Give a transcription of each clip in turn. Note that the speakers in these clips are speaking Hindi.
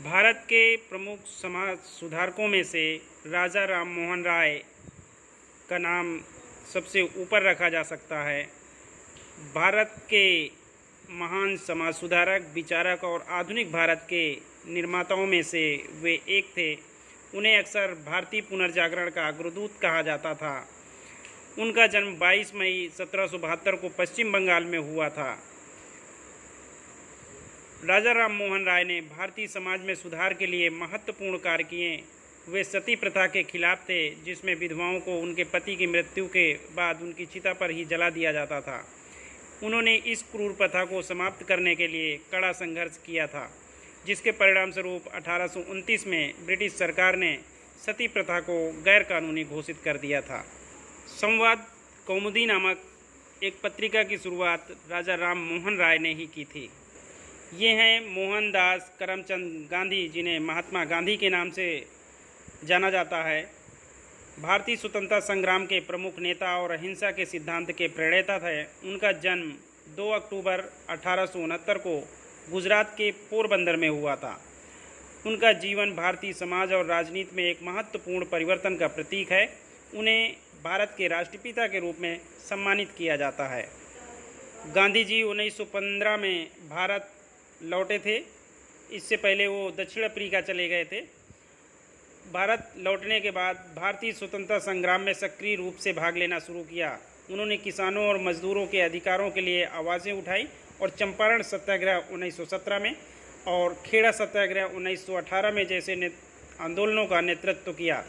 भारत के प्रमुख समाज सुधारकों में से राजा राम मोहन राय का नाम सबसे ऊपर रखा जा सकता है। भारत के महान समाज सुधारक, विचारक और आधुनिक भारत के निर्माताओं में से वे एक थे। उन्हें अक्सर भारतीय पुनर्जागरण का अग्रदूत कहा जाता था। उनका जन्म 22 मई 1772 को पश्चिम बंगाल में हुआ था। राजा राम मोहन राय ने भारतीय समाज में सुधार के लिए महत्वपूर्ण कार्य किए। वे सती प्रथा के खिलाफ थे, जिसमें विधवाओं को उनके पति की मृत्यु के बाद उनकी चिता पर ही जला दिया जाता था। उन्होंने इस क्रूर प्रथा को समाप्त करने के लिए कड़ा संघर्ष किया था, जिसके परिणाम स्वरूप 1829 में ब्रिटिश सरकार ने सती प्रथा को गैरकानूनी घोषित कर दिया था। संवाद कौमुदी नामक एक पत्रिका की शुरुआत राजा राम मोहन राय ने ही की थी। ये हैं मोहनदास करमचंद गांधी, जिन्हें महात्मा गांधी के नाम से जाना जाता है। भारतीय स्वतंत्रता संग्राम के प्रमुख नेता और अहिंसा के सिद्धांत के प्रणेता थे। उनका जन्म 2 अक्टूबर 1869 को गुजरात के पोरबंदर में हुआ था। उनका जीवन भारतीय समाज और राजनीति में एक महत्वपूर्ण परिवर्तन का प्रतीक है। उन्हें भारत के राष्ट्रपिता के रूप में सम्मानित किया जाता है। गांधी जी 1915 में भारत लौटे थे। इससे पहले वो दक्षिण अफ्रीका चले गए थे। भारत लौटने के बाद भारतीय स्वतंत्रता संग्राम में सक्रिय रूप से भाग लेना शुरू किया। उन्होंने किसानों और मजदूरों के अधिकारों के लिए आवाज़ें उठाई और चंपारण सत्याग्रह 1917 में और खेड़ा सत्याग्रह 1918 में जैसे आंदोलनों का नेतृत्व किया।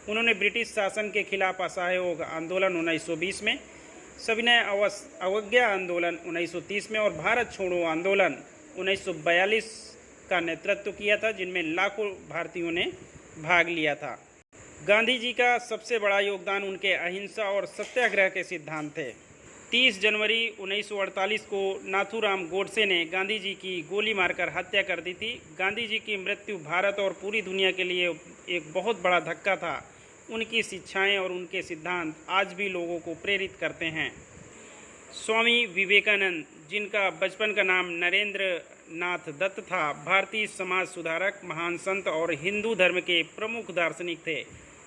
उन्होंने ब्रिटिश शासन के खिलाफ असहयोग आंदोलन 1920 में, सविनय अवज्ञा आंदोलन 1930 में और भारत छोड़ो आंदोलन 1942 का नेतृत्व किया था, जिनमें लाखों भारतीयों ने भाग लिया था। गांधी जी का सबसे बड़ा योगदान उनके अहिंसा और सत्याग्रह के सिद्धांत थे। 30 जनवरी 1948 को नाथूराम गोडसे ने गांधी जी की गोली मारकर हत्या कर दी थी। गांधी जी की मृत्यु भारत और पूरी दुनिया के लिए एक बहुत बड़ा धक्का था। उनकी शिक्षाएं और उनके सिद्धांत आज भी लोगों को प्रेरित करते हैं। स्वामी विवेकानंद, जिनका बचपन का नाम नरेंद्र नाथ दत्त था, भारतीय समाज सुधारक, महान संत और हिंदू धर्म के प्रमुख दार्शनिक थे।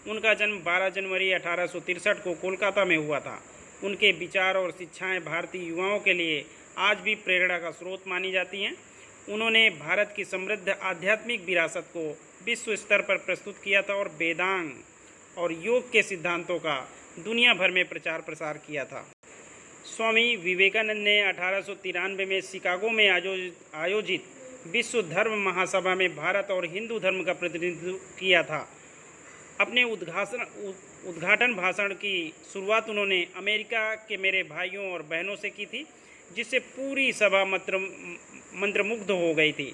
उनका जन्म 12 जनवरी 1863 को कोलकाता में हुआ था। उनके विचार और शिक्षाएं भारतीय युवाओं के लिए आज भी प्रेरणा का स्रोत मानी जाती हैं। उन्होंने भारत की समृद्ध आध्यात्मिक विरासत को विश्व स्तर पर प्रस्तुत किया था और वेदांग और योग के सिद्धांतों का दुनिया भर में प्रचार प्रसार किया था। स्वामी विवेकानंद ने 1893 में शिकागो में आयोजित विश्व धर्म महासभा में भारत और हिंदू धर्म का प्रतिनिधित्व किया था। अपने उद्घाटन भाषण की शुरुआत उन्होंने अमेरिका के मेरे भाइयों और बहनों से की थी, जिससे पूरी सभा मंत्रमुग्ध हो गई थी।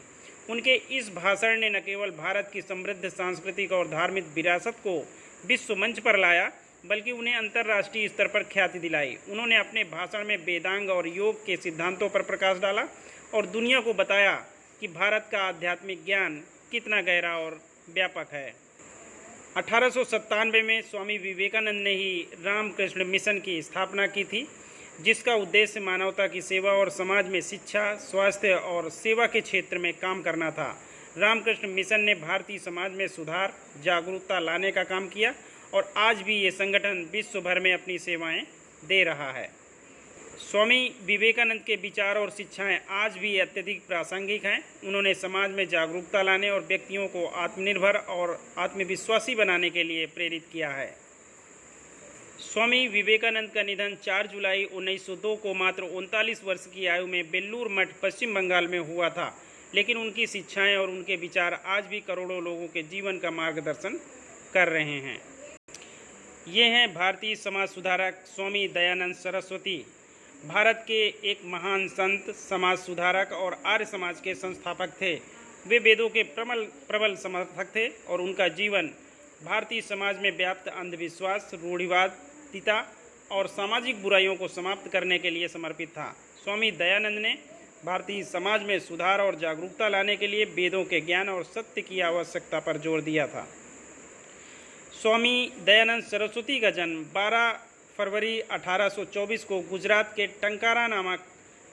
उनके इस भाषण ने न केवल भारत की समृद्ध सांस्कृतिक और धार्मिक विरासत को विश्व मंच पर लाया, बल्कि उन्हें अंतर्राष्ट्रीय स्तर पर ख्याति दिलाई। उन्होंने अपने भाषण में वेदांग और योग के सिद्धांतों पर प्रकाश डाला और दुनिया को बताया कि भारत का आध्यात्मिक ज्ञान कितना गहरा और व्यापक है। 1897 में स्वामी विवेकानंद ने ही रामकृष्ण मिशन की स्थापना की थी, जिसका उद्देश्य मानवता की सेवा और समाज में शिक्षा, स्वास्थ्य और सेवा के क्षेत्र में काम करना था। रामकृष्ण मिशन ने भारतीय समाज में सुधार, जागरूकता लाने का काम किया और आज भी ये संगठन विश्व भर में अपनी सेवाएं दे रहा है। स्वामी विवेकानंद के विचार और शिक्षाएं आज भी अत्यधिक प्रासंगिक हैं। उन्होंने समाज में जागरूकता लाने और व्यक्तियों को आत्मनिर्भर और आत्मविश्वासी बनाने के लिए प्रेरित किया है। स्वामी विवेकानंद का निधन 4 जुलाई 1902 को मात्र 39 वर्ष की आयु में बेल्लूर मठ, पश्चिम बंगाल में हुआ था। लेकिन उनकी शिक्षाएं और उनके विचार आज भी करोड़ों लोगों के जीवन का मार्गदर्शन कर रहे हैं। ये हैं भारतीय समाज सुधारक स्वामी दयानंद सरस्वती। भारत के एक महान संत, समाज सुधारक और आर्य समाज के संस्थापक थे। वे वेदों के प्रबल समर्थक थे और उनका जीवन भारतीय समाज में व्याप्त अंधविश्वास, रूढ़िवादिता और सामाजिक बुराइयों को समाप्त करने के लिए समर्पित था। स्वामी दयानंद ने भारतीय समाज में सुधार और जागरूकता लाने के लिए वेदों के ज्ञान और सत्य की आवश्यकता पर जोर दिया था। स्वामी दयानंद सरस्वती का जन्म 12 फरवरी 1824 को गुजरात के टंकारा नामक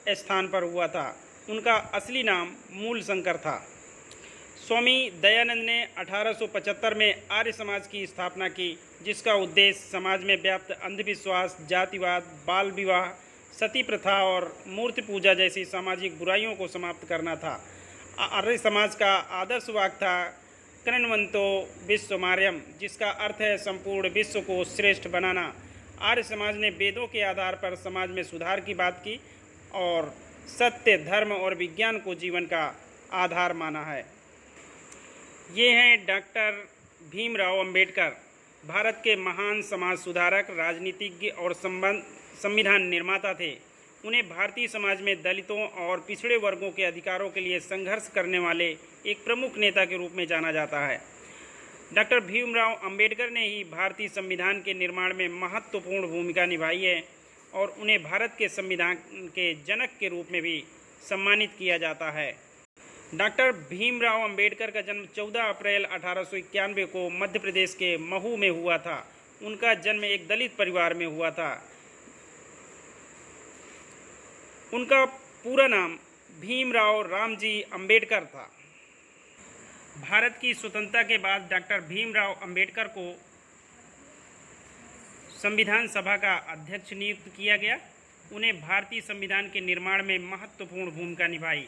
स्थान पर हुआ था। उनका असली नाम मूल शंकर था। स्वामी दयानंद ने 1875 में आर्य समाज की स्थापना की, जिसका उद्देश्य समाज में व्याप्त अंधविश्वास, जातिवाद, बाल विवाह, सती प्रथा और मूर्ति पूजा जैसी सामाजिक बुराइयों को समाप्त करना था। आर्य समाज का आदर्श वाक्य था कृण्वन्तो विश्वमार्यम, जिसका अर्थ है संपूर्ण विश्व को श्रेष्ठ बनाना। आर्य समाज ने वेदों के आधार पर समाज में सुधार की बात की और सत्य, धर्म और विज्ञान को जीवन का आधार माना है। ये हैं डॉक्टर भीमराव अंबेडकर, भारत के महान समाज सुधारक, राजनीतिज्ञ और संविधान निर्माता थे। उन्हें भारतीय समाज में दलितों और पिछड़े वर्गों के अधिकारों के लिए संघर्ष करने वाले एक प्रमुख नेता के रूप में जाना जाता है। डॉक्टर भीमराव अंबेडकर ने ही भारतीय संविधान के निर्माण में महत्वपूर्ण भूमिका निभाई है और उन्हें भारत के संविधान के जनक के रूप में भी सम्मानित किया जाता है। डॉक्टर भीमराव अंबेडकर का जन्म 14 अप्रैल 1891 को मध्य प्रदेश के महू में हुआ था। उनका जन्म एक दलित परिवार में हुआ था। उनका पूरा नाम भीमराव रामजी अंबेडकर था। भारत की स्वतंत्रता के बाद डॉक्टर भीमराव अंबेडकर को संविधान सभा का अध्यक्ष नियुक्त किया गया। उन्हें भारतीय संविधान के निर्माण में महत्वपूर्ण भूमिका निभाई।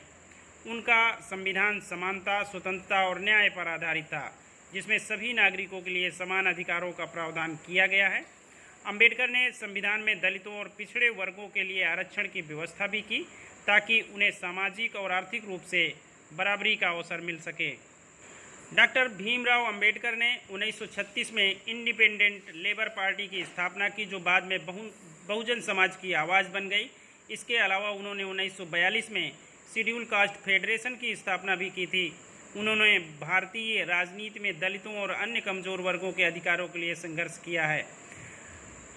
उनका संविधान समानता, स्वतंत्रता और न्याय पर आधारित था, जिसमें सभी नागरिकों के लिए समान अधिकारों का प्रावधान किया गया है। अंबेडकर ने संविधान में दलितों और पिछड़े वर्गों के लिए आरक्षण की व्यवस्था भी की, ताकि उन्हें सामाजिक और आर्थिक रूप से बराबरी का अवसर मिल सके। डॉक्टर भीमराव अंबेडकर ने 1936 में इंडिपेंडेंट लेबर पार्टी की स्थापना की, जो बाद में बहुजन समाज की आवाज़ बन गई। इसके अलावा उन्होंने 1942 में शेड्यूल कास्ट फेडरेशन की स्थापना भी की थी। उन्होंने भारतीय राजनीति में दलितों और अन्य कमज़ोर वर्गों के अधिकारों के लिए संघर्ष किया है।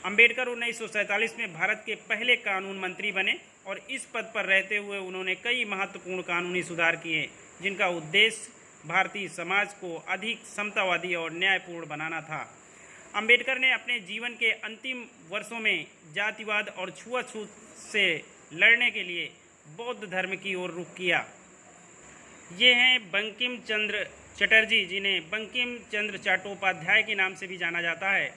अंबेडकर 1947 में भारत के पहले कानून मंत्री बने और इस पद पर रहते हुए उन्होंने कई महत्वपूर्ण कानूनी सुधार किए, जिनका उद्देश्य भारतीय समाज को अधिक समतावादी और न्यायपूर्ण बनाना था। अंबेडकर ने अपने जीवन के अंतिम वर्षों में जातिवाद और छुआछूत से लड़ने के लिए बौद्ध धर्म की ओर रुख किया। ये हैं बंकिम चंद्र चटर्जी, जिन्हें बंकिम चंद्र चट्टोपाध्याय के नाम से भी जाना जाता है।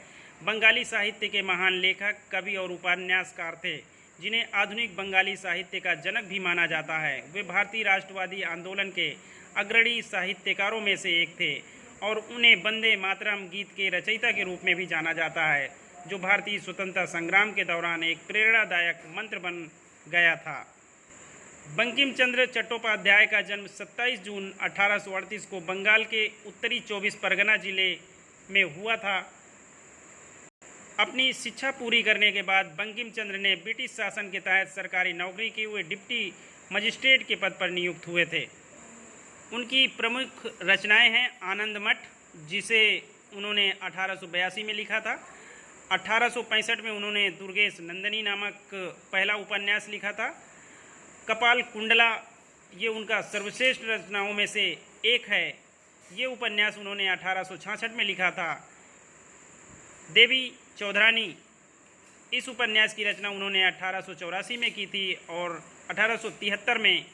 बंगाली साहित्य के महान लेखक, कवि और उपन्यासकार थे, जिन्हें आधुनिक बंगाली साहित्य का जनक भी माना जाता है। वे भारतीय राष्ट्रवादी आंदोलन के अग्रणी साहित्यकारों में से एक थे और उन्हें वंदे मातरम गीत के रचयिता के रूप में भी जाना जाता है, जो भारतीय स्वतंत्रता संग्राम के दौरान एक प्रेरणादायक मंत्र बन गया था। बंकिम चंद्र चट्टोपाध्याय का जन्म 27 जून 1838 को बंगाल के उत्तरी 24 परगना जिले में हुआ था। अपनी शिक्षा पूरी करने के बाद बंकिम चंद्र ने ब्रिटिश शासन के तहत सरकारी नौकरी की। हुए डिप्टी मजिस्ट्रेट के पद पर नियुक्त हुए थे। उनकी प्रमुख रचनाएं हैं आनंद मठ, जिसे उन्होंने 1882 में लिखा था। 1865 में उन्होंने दुर्गेश नंदिनी नामक पहला उपन्यास लिखा था। कपाल कुंडला ये उनका सर्वश्रेष्ठ रचनाओं में से एक है। ये उपन्यास उन्होंने 1866 में लिखा था। देवी चौधरानी, इस उपन्यास की रचना उन्होंने 1884 में की थी और 1873 में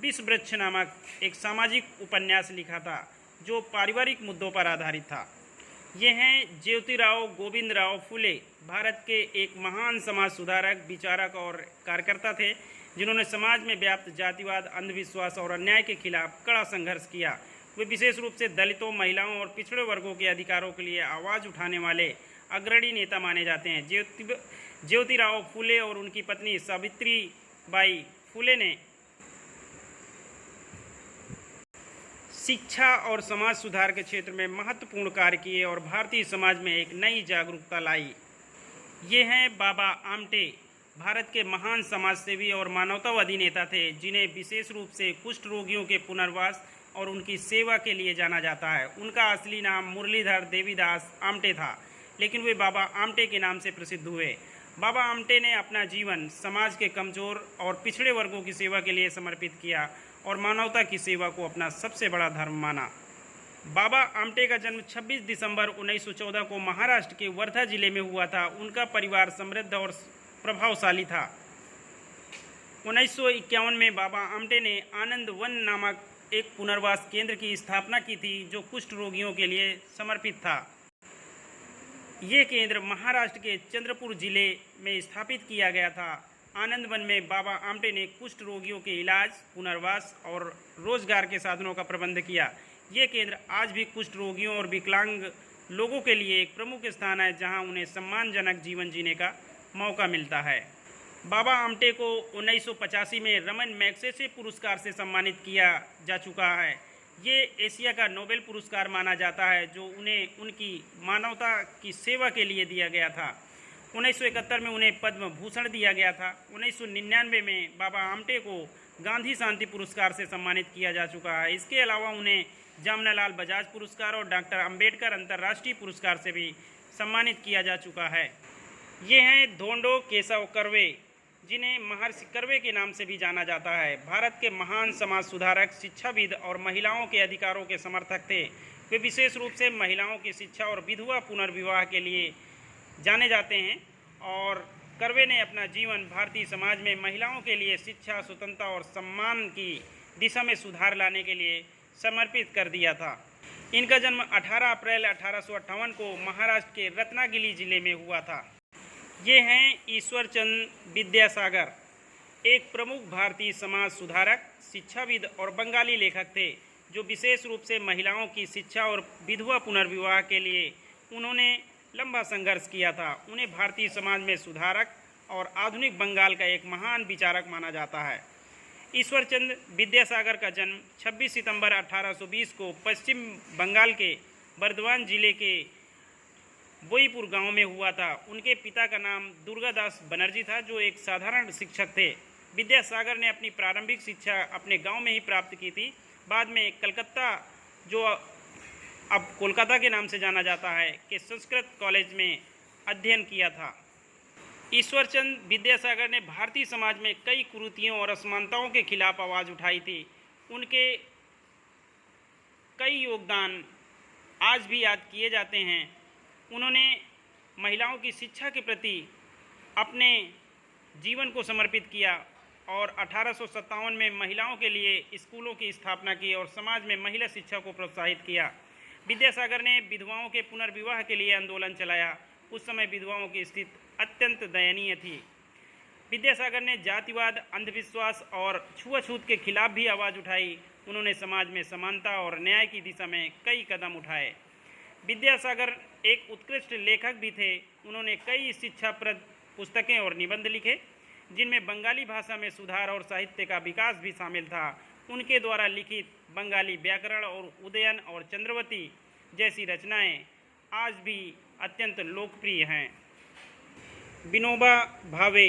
विश्व वृक्ष नामक एक सामाजिक उपन्यास लिखा था, जो पारिवारिक मुद्दों पर आधारित था। ये हैं ज्योतिराव गोविंदराव फुले, भारत के एक महान समाज सुधारक, विचारक और कार्यकर्ता थे, जिन्होंने समाज में व्याप्त जातिवाद, अंधविश्वास और अन्याय के खिलाफ कड़ा संघर्ष किया। वे विशेष रूप से दलितों, महिलाओं और पिछड़े वर्गों के अधिकारों के लिए आवाज़ उठाने वाले अग्रणी नेता माने जाते हैं। ज्योतिराव फुले और उनकी पत्नी सावित्रीबाई फुले ने शिक्षा और समाज सुधार के क्षेत्र में महत्वपूर्ण कार्य किए और भारतीय समाज में एक नई जागरूकता लाई। ये हैं बाबा आमटे, भारत के महान समाजसेवी और मानवतावादी नेता थे, जिन्हें विशेष रूप से कुष्ठ रोगियों के पुनर्वास और उनकी सेवा के लिए जाना जाता है। उनका असली नाम मुरलीधर देवीदास आमटे था, लेकिन वे बाबा आमटे के नाम से प्रसिद्ध हुए। बाबा आमटे ने अपना जीवन समाज के कमज़ोर और पिछड़े वर्गों की सेवा के लिए समर्पित किया और मानवता की सेवा को अपना सबसे बड़ा धर्म माना। बाबा आमटे का जन्म 26 दिसंबर 1914 को महाराष्ट्र के वर्धा जिले में हुआ था। उनका परिवार समृद्ध और प्रभावशाली था। 1951 में बाबा आमटे ने आनंद वन नामक एक पुनर्वास केंद्र की स्थापना की थी जो कुष्ठ रोगियों के लिए समर्पित था। ये केंद्र महाराष्ट्र के चंद्रपुर जिले में स्थापित किया गया था। आनंदवन में बाबा आमटे ने कुष्ठ रोगियों के इलाज, पुनर्वास और रोजगार के साधनों का प्रबंध किया। ये केंद्र आज भी कुष्ठ रोगियों और विकलांग लोगों के लिए एक प्रमुख स्थान है जहां उन्हें सम्मानजनक जीवन जीने का मौका मिलता है। बाबा आमटे को 1985 में रमन मैग्सेसे पुरस्कार से सम्मानित किया जा चुका है। ये एशिया का नोबेल पुरस्कार माना जाता है जो उन्हें उनकी मानवता की सेवा के लिए दिया गया था। 1971 में उन्हें पद्म भूषण दिया गया था। 1999 में बाबा आमटे को गांधी शांति पुरस्कार से सम्मानित किया जा चुका है। इसके अलावा उन्हें जमनालाल बजाज पुरस्कार और डॉक्टर अंबेडकर अंतर्राष्ट्रीय पुरस्कार से भी सम्मानित किया जा चुका है। ये हैं धोंडो केशव कर्वे, जिन्हें महर्षि कर्वे के नाम से भी जाना जाता है। भारत के महान समाज सुधारक, शिक्षाविद और महिलाओं के अधिकारों के समर्थक थे। वे विशेष रूप से महिलाओं की शिक्षा और विधवा पुनर्विवाह के लिए जाने जाते हैं और कर्वे ने अपना जीवन भारतीय समाज में महिलाओं के लिए शिक्षा, स्वतंत्रता और सम्मान की दिशा में सुधार लाने के लिए समर्पित कर दिया था। इनका जन्म 18 अप्रैल 1858 को महाराष्ट्र के रत्नागिरी जिले में हुआ था। ये हैं ईश्वरचंद विद्यासागर, एक प्रमुख भारतीय समाज सुधारक, शिक्षाविद और बंगाली लेखक थे जो विशेष रूप से महिलाओं की शिक्षा और विधवा पुनर्विवाह के लिए उन्होंने लंबा संघर्ष किया था। उन्हें भारतीय समाज में सुधारक और आधुनिक बंगाल का एक महान विचारक माना जाता है। ईश्वरचंद विद्यासागर का जन्म 26 सितंबर 1820 को पश्चिम बंगाल के बर्धमान जिले के बोईपुर गांव में हुआ था। उनके पिता का नाम दुर्गादास बनर्जी था जो एक साधारण शिक्षक थे। विद्यासागर ने अपनी प्रारंभिक शिक्षा अपने गांव में ही प्राप्त की थी। बाद में कलकत्ता, जो अब कोलकाता के नाम से जाना जाता है, के संस्कृत कॉलेज में अध्ययन किया था। ईश्वरचंद विद्यासागर ने भारतीय समाज में कई कुरीतियों और असमानताओं के खिलाफ आवाज़ उठाई थी। उनके कई योगदान आज भी याद किए जाते हैं। उन्होंने महिलाओं की शिक्षा के प्रति अपने जीवन को समर्पित किया और 1857 में महिलाओं के लिए स्कूलों की स्थापना की और समाज में महिला शिक्षा को प्रोत्साहित किया। विद्यासागर ने विधवाओं के पुनर्विवाह के लिए आंदोलन चलाया। उस समय विधवाओं की स्थिति अत्यंत दयनीय थी। विद्यासागर ने जातिवाद, अंधविश्वास और छुआछूत के खिलाफ भी आवाज़ उठाई। उन्होंने समाज में समानता और न्याय की दिशा में कई कदम उठाए। विद्यासागर एक उत्कृष्ट लेखक भी थे। उन्होंने कई शिक्षाप्रद पुस्तकें और निबंध लिखे जिनमें बंगाली भाषा में सुधार और साहित्य का विकास भी शामिल था। उनके द्वारा लिखित बंगाली व्याकरण और उदयन और चंद्रवती जैसी रचनाएं आज भी अत्यंत लोकप्रिय हैं। विनोबा भावे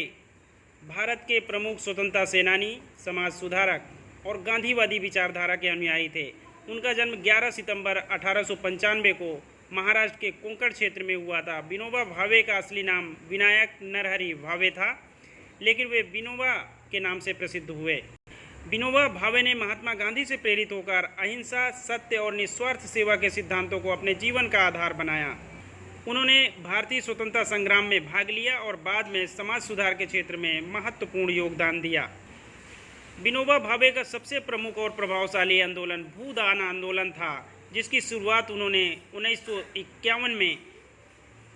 भारत के प्रमुख स्वतंत्रता सेनानी, समाज सुधारक और गांधीवादी विचारधारा के अनुयायी थे। उनका जन्म 11 सितंबर 1895 को महाराष्ट्र के कोंकण क्षेत्र में हुआ था। विनोबा भावे का असली नाम विनायक नरहरि भावे था, लेकिन वे विनोबा के नाम से प्रसिद्ध हुए। विनोबा भावे ने महात्मा गांधी से प्रेरित होकर अहिंसा, सत्य और निस्वार्थ सेवा के सिद्धांतों को अपने जीवन का आधार बनाया। उन्होंने भारतीय स्वतंत्रता संग्राम में भाग लिया और बाद में समाज सुधार के क्षेत्र में महत्वपूर्ण योगदान दिया। विनोबा भावे का सबसे प्रमुख और प्रभावशाली आंदोलन भूदान आंदोलन था, जिसकी शुरुआत उन्होंने 1951 में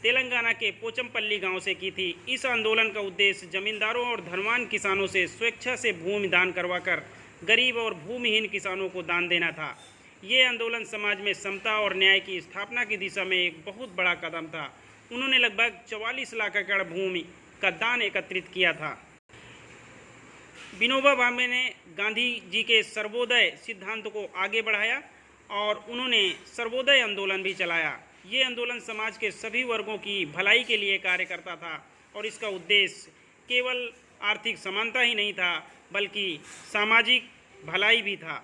तेलंगाना के पोचमपल्ली गांव से की थी। इस आंदोलन का उद्देश्य जमींदारों और धनवान किसानों से स्वेच्छा से भूमि दान करवाकर गरीब और भूमिहीन किसानों को दान देना था। ये आंदोलन समाज में समता और न्याय की स्थापना की दिशा में एक बहुत बड़ा कदम था। उन्होंने लगभग 44 लाख एकड़ भूमि का दान एकत्रित किया था। विनोबा भावे ने गांधी जी के सर्वोदय सिद्धांत को आगे बढ़ाया और उन्होंने सर्वोदय आंदोलन भी चलाया। ये आंदोलन समाज के सभी वर्गों की भलाई के लिए कार्य करता था और इसका उद्देश्य केवल आर्थिक समानता ही नहीं था, बल्कि सामाजिक भलाई भी था।